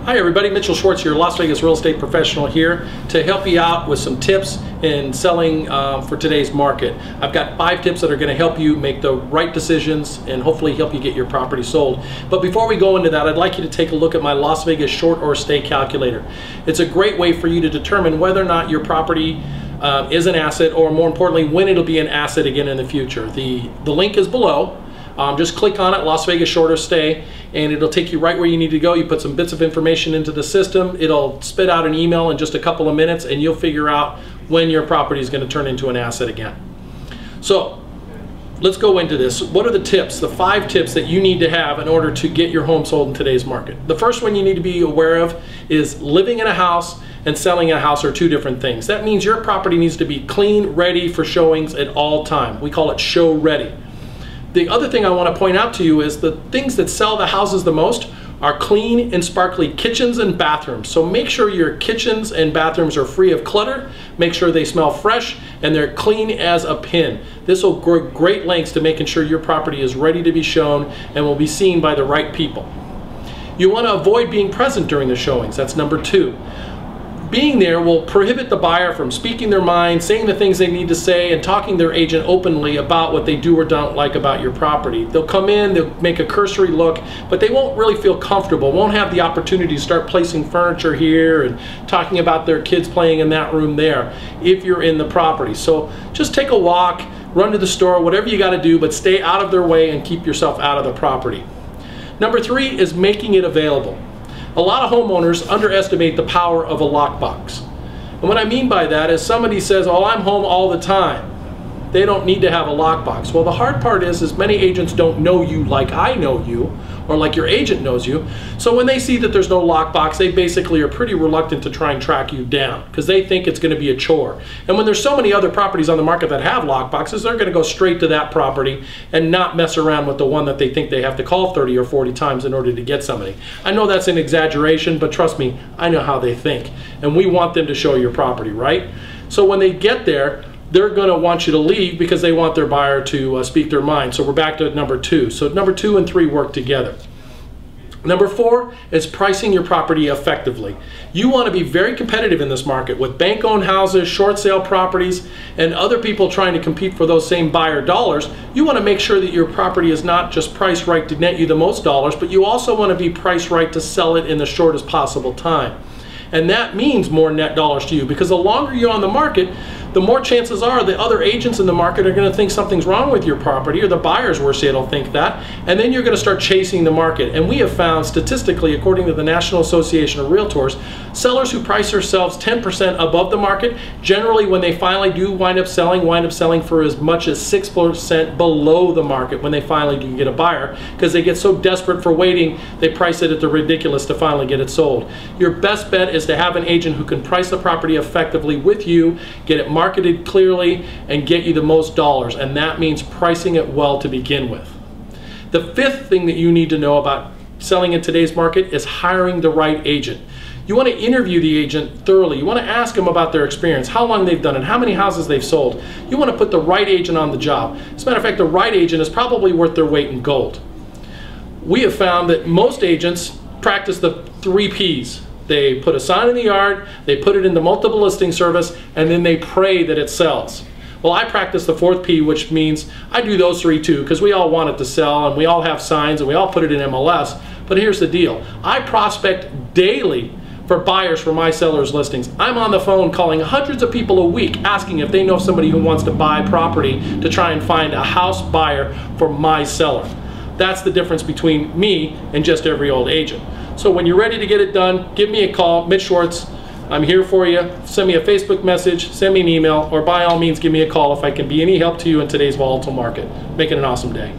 Hi everybody, Mitch Schwartz, your Las Vegas real estate professional here to help you out with some tips in selling for today's market. I've got 5 tips that are going to help you make the right decisions and hopefully help you get your property sold. But before we go into that, I'd like you to take a look at my Las Vegas short or stay calculator. It's a great way for you to determine whether or not your property is an asset, or more importantly, when it'll be an asset again in the future. The link is below. Just click on it, Las Vegas short or stay, and it'll take you right where you need to go. You put some bits of information into the system, it'll spit out an email in just a couple of minutes, and you'll figure out when your property is going to turn into an asset again. So let's go into this. What are the tips, the 5 tips that you need to have in order to get your home sold in today's market? The first one you need to be aware of is living in a house and selling a house are 2 different things. That means your property needs to be clean, ready for showings at all time. We call it show ready. The other thing I want to point out to you is the things that sell the houses the most are clean and sparkly kitchens and bathrooms. So make sure your kitchens and bathrooms are free of clutter, make sure they smell fresh, and they're clean as a pin. This will go great lengths to making sure your property is ready to be shown and will be seen by the right people. You want to avoid being present during the showings. That's number 2. Being there will prohibit the buyer from speaking their mind, saying the things they need to say, and talking to their agent openly about what they do or don't like about your property. They'll come in, they'll make a cursory look, but they won't really feel comfortable, won't have the opportunity to start placing furniture here and talking about their kids playing in that room there if you're in the property. So just take a walk, run to the store, whatever you got to do, but stay out of their way and keep yourself out of the property. Number 3 is making it available. A lot of homeowners underestimate the power of a lockbox. And what I mean by that is somebody says, oh, I'm home all the time. They don't need to have a lockbox. Well, the hard part is many agents don't know you like I know you, or like your agent knows you. So when they see that there's no lockbox, they basically are pretty reluctant to try and track you down because they think it's going to be a chore. And when there's so many other properties on the market that have lockboxes, they're going to go straight to that property and not mess around with the one that they think they have to call 30 or 40 times in order to get somebody. I know that's an exaggeration, but trust me, I know how they think. And we want them to show your property, right? So when they get there, they're going to want you to leave because they want their buyer to speak their mind. So we're back to number 2. So number 2 and 3 work together. Number 4 is pricing your property effectively. You want to be very competitive in this market with bank-owned houses, short sale properties, and other people trying to compete for those same buyer dollars. You want to make sure that your property is not just priced right to net you the most dollars, but you also want to be priced right to sell it in the shortest possible time. And that means more net dollars to you, because the longer you're on the market, the more chances are the other agents in the market are going to think something's wrong with your property, or the buyers, worse yet, will think that, and then you're going to start chasing the market. And we have found statistically, according to the National Association of Realtors, sellers who price themselves 10% above the market, generally when they finally do wind up selling for as much as 6% below the market when they finally do get a buyer, because they get so desperate for waiting, they price it at the ridiculous to finally get it sold. Your best bet is to have an agent who can price the property effectively with you, get it marketed clearly, and get you the most dollars, and that means pricing it well to begin with. The 5th thing that you need to know about selling in today's market is hiring the right agent. You want to interview the agent thoroughly. You want to ask them about their experience, how long they've done it, how many houses they've sold. You want to put the right agent on the job. As a matter of fact, the right agent is probably worth their weight in gold. We have found that most agents practice the 3 Ps. They put a sign in the yard, they put it in the multiple listing service, and then they pray that it sells. Well, I practice the 4th P, which means I do those 3 too, because we all want it to sell, and we all have signs, and we all put it in MLS. But here's the deal. I prospect daily for buyers for my sellers listings. I'm on the phone calling hundreds of people a week asking if they know somebody who wants to buy property to try and find a house buyer for my seller. That's the difference between me and just every old agent. So when you're ready to get it done, give me a call, Mitch Schwartz. I'm here for you. Send me a Facebook message, send me an email, or by all means give me a call if I can be any help to you in today's volatile market. Make it an awesome day.